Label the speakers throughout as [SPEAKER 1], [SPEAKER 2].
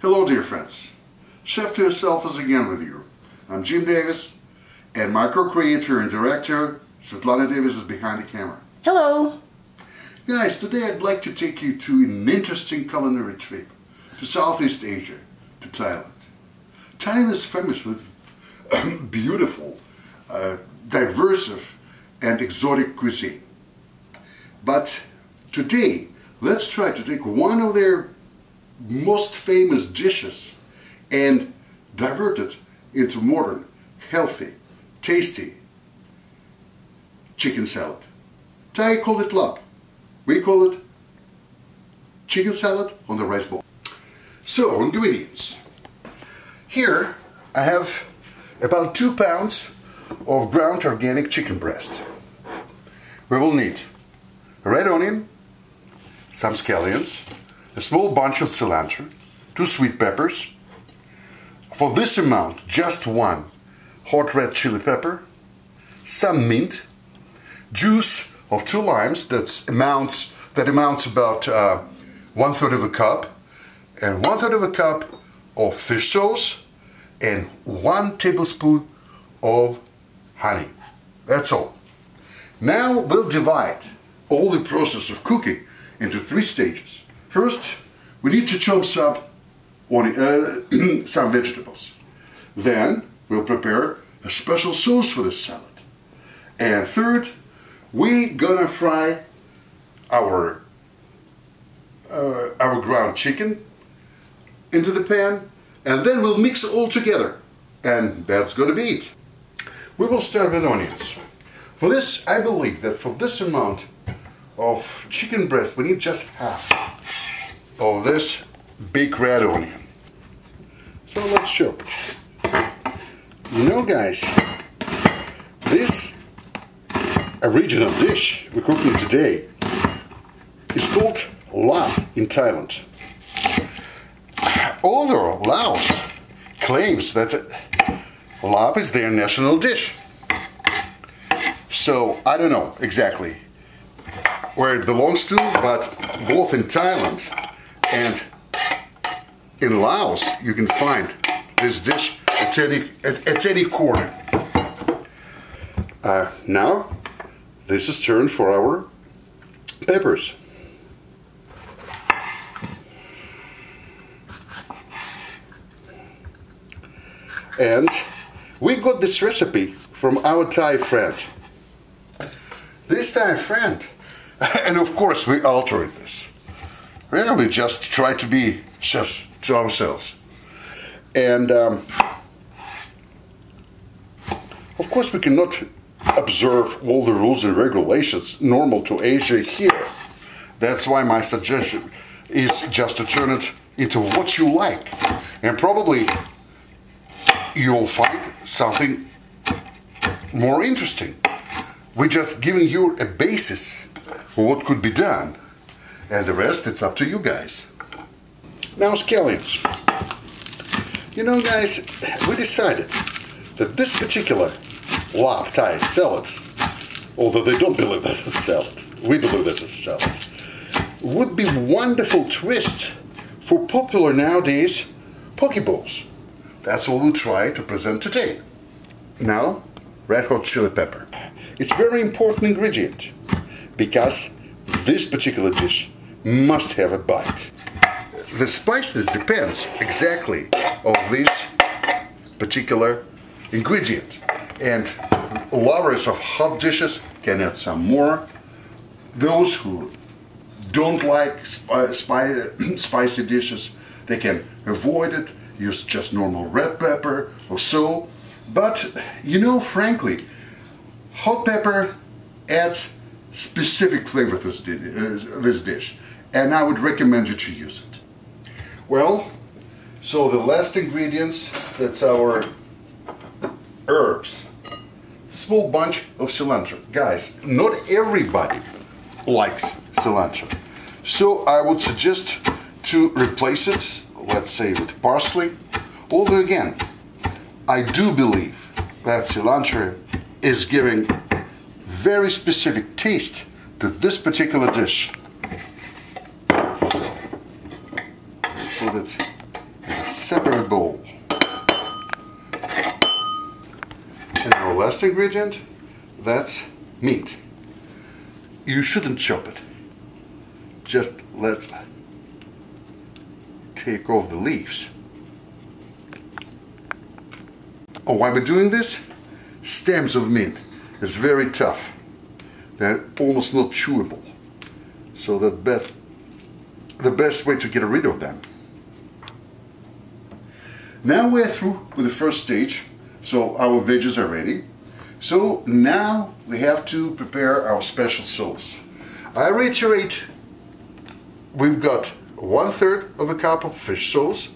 [SPEAKER 1] Hello dear friends, Chef to Yourself is again with you. I'm Jim Davis and my co-creator and director Svetlana Davis is behind the camera.
[SPEAKER 2] Hello!
[SPEAKER 1] Guys, today I'd like to take you to an interesting culinary trip to Southeast Asia, to Thailand. Thailand is famous with beautiful, diverse and exotic cuisine. But today, let's try to take one of their most famous dishes and divert it into modern, healthy, tasty chicken salad. Thai call it Larb. We call it chicken salad on the rice bowl. So, ingredients. Here I have about 2 pounds of ground organic chicken breast. We will need a red onion, some scallions, a small bunch of cilantro, 2 sweet peppers. For this amount, just 1 hot red chili pepper, some mint, juice of 2 limes that amounts about 1/3 of a cup, and 1/3 of a cup of fish sauce, and 1 tablespoon of honey. That's all. Now we'll divide all the process of cooking into 3 stages. First, we need to chop some vegetables. Then we'll prepare a special sauce for this salad. And third, we're gonna fry our ground chicken into the pan, and then we'll mix it all together, and that's gonna be it. We will start with onions. For this, I believe that for this amount of chicken breast, we need just half of this big red onion. So let's chop it. You know, guys, this original dish we're cooking today is called Larb in Thailand. Although Laos claims that Larb is their national dish. So I don't know exactly where it belongs to, but both in Thailand and in Laos you can find this dish at any corner. Now this is turned for our peppers. And we got this recipe from our Thai friend. This Thai friend, and of course we altered this. Well, we just try to be chefs to ourselves. And of course we cannot observe all the rules and regulations normal to Asia here. That's why my suggestion is just to turn it into what you like. And probably you'll find something more interesting. We're just giving you a basis for what could be done. And the rest, it's up to you guys. Now scallions. You know, guys, we decided that this particular Larb Thai salad, although they don't believe that it's a salad, we believe that it's a salad, would be a wonderful twist for popular nowadays poke bowls. That's what we'll try to present today. Now, red hot chili pepper. It's a very important ingredient because this particular dish must have a bite. The spiciness depends exactly on this particular ingredient, and lovers of hot dishes can add some more. Those who don't like spicy dishes, they can avoid it, use just normal red pepper or so. But you know, frankly, hot pepper adds specific flavor to this dish, and I would recommend you to use it. Well, so the last ingredients, that's our herbs. A small bunch of cilantro. Guys, not everybody likes cilantro, so I would suggest to replace it, let's say, with parsley. Although again, I do believe that cilantro is giving very specific taste to this particular dish. So, put it separate bowl. And our last ingredient, that's meat. You shouldn't chop it. Just let's take off the leaves. Oh, why we're doing this? Stems of meat is very tough. They're almost not chewable. So the best way to get rid of them. Now we're through with the first stage. So our veggies are ready. So now we have to prepare our special sauce. I reiterate, we've got 1/3 of a cup of fish sauce.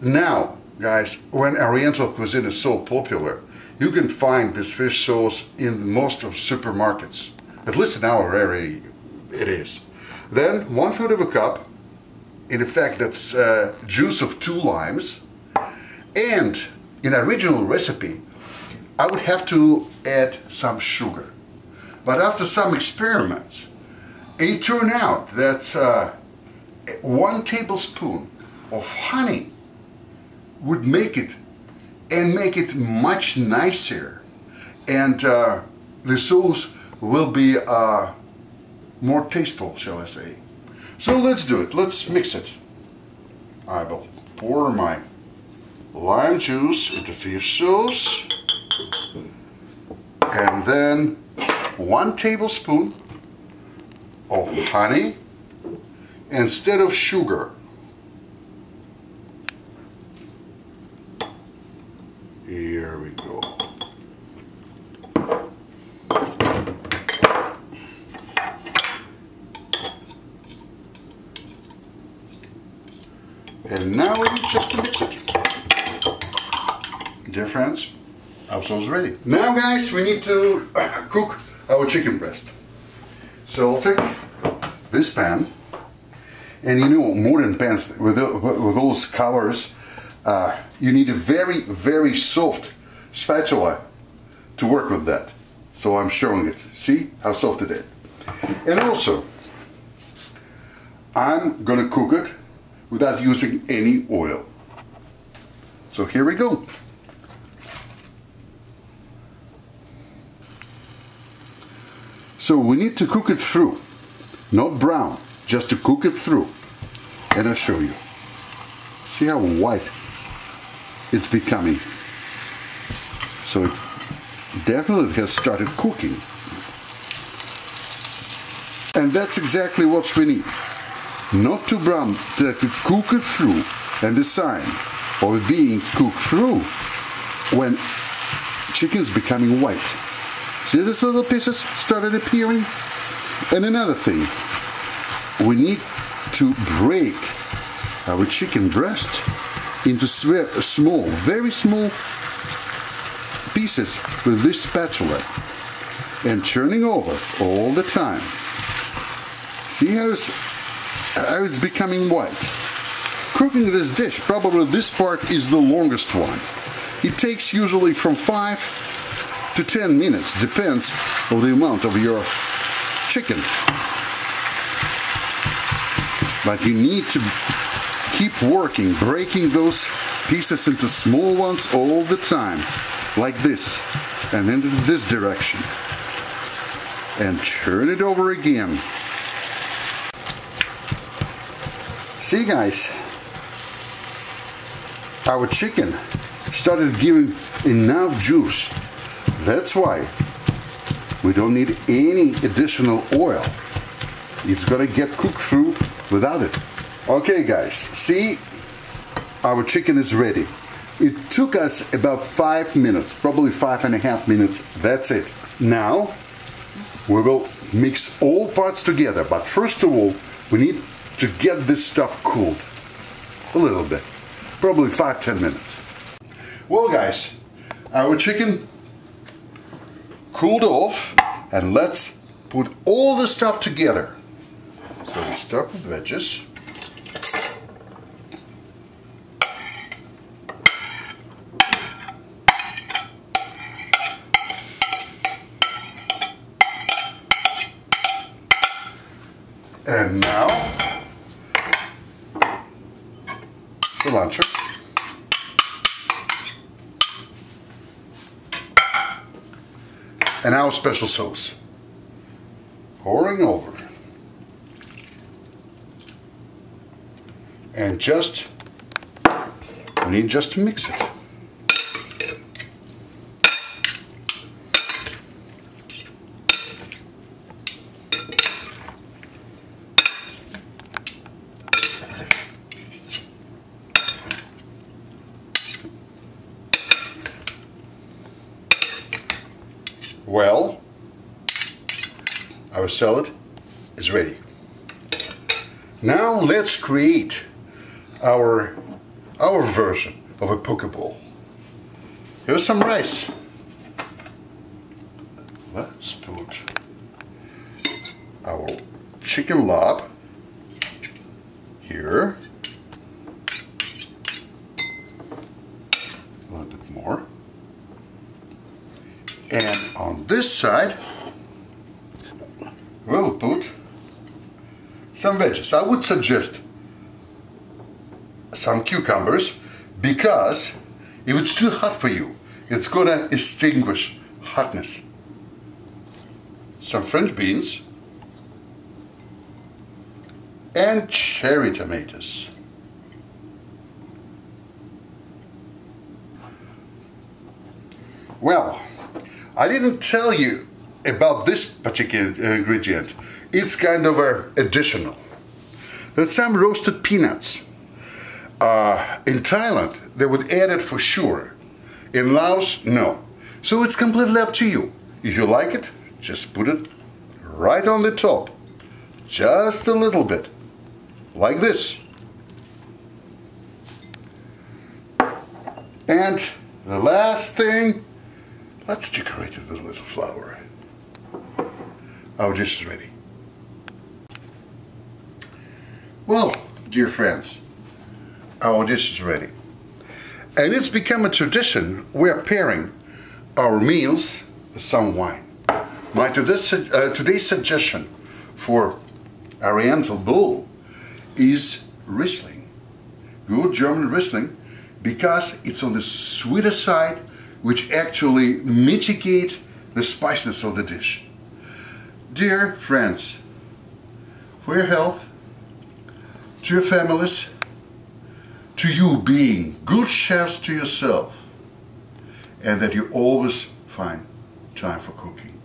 [SPEAKER 1] Now, guys, when Oriental cuisine is so popular, you can find this fish sauce in most of supermarkets. At least in our area it is. Then 1/3 of a cup, in effect that's juice of 2 limes. And in original recipe, I would have to add some sugar. But after some experiments, it turned out that 1 tablespoon of honey would make it much nicer, and the sauce will be more tasteful, shall I say. So let's do it. Let's mix it. I will pour my lime juice into fish sauce, and then 1 tablespoon of honey instead of sugar. Here we go. And now we just mix it. Dear friends, our sauce is ready. Now guys, we need to cook our chicken breast. So I'll take this pan, and you know, modern pans with those covers, you need a very, very soft spatula to work with that. So I'm showing it. See how soft it is. And also, I'm gonna cook it without using any oil. So here we go. So we need to cook it through, not brown, just to cook it through. And I'll show you. See how white it's becoming. So it definitely has started cooking. And that's exactly what we need. Not too brown, that we cook it through. And the sign of being cooked through when chicken's becoming white. See these little pieces started appearing? And another thing, we need to break our chicken breast into small, very small pieces with this spatula and turning over all the time. See how it's becoming white? Cooking this dish, probably this part is the longest one. It takes usually from 5 to 10 minutes, depends on the amount of your chicken. But you need to keep working, breaking those pieces into small ones all the time, like this, and into this direction. And turn it over again. See guys, our chicken started giving enough juice. That's why we don't need any additional oil. It's gonna get cooked through without it. Okay guys, see, our chicken is ready. It took us about 5 minutes, probably 5.5 minutes, that's it. Now, we will mix all parts together, but first of all, we need to get this stuff cooled. A little bit, probably 5-10 minutes. Well guys, our chicken cooled off, and let's put all the stuff together. So we start with veggies. And now cilantro. And our special sauce. Pouring over. And just, we need just to mix it. Well, our salad is ready. Now let's create our version of a poke bowl. Here's some rice. Let's put our chicken larb here. A little bit more. And on this side, we'll put some veggies. I would suggest some cucumbers, because if it's too hot for you, it's gonna extinguish hotness. Some French beans and cherry tomatoes. Well, I didn't tell you about this particular ingredient. It's kind of additional. There's some roasted peanuts. In Thailand, they would add it for sure. In Laos, no. So it's completely up to you. If you like it, just put it right on the top. Just a little bit. Like this. And the last thing, let's decorate it with a little flour. Our dish is ready. Well, dear friends, our dish is ready. And it's become a tradition. We're pairing our meals with some wine. My today's suggestion for Oriental bowl is Riesling. Good German Riesling, because it's on the sweeter side, which actually mitigate the spiciness of the dish. Dear friends, for your health, to your families, to you being good chefs to yourself, and that you always find time for cooking.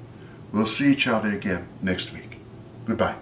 [SPEAKER 1] We'll see each other again next week. Goodbye.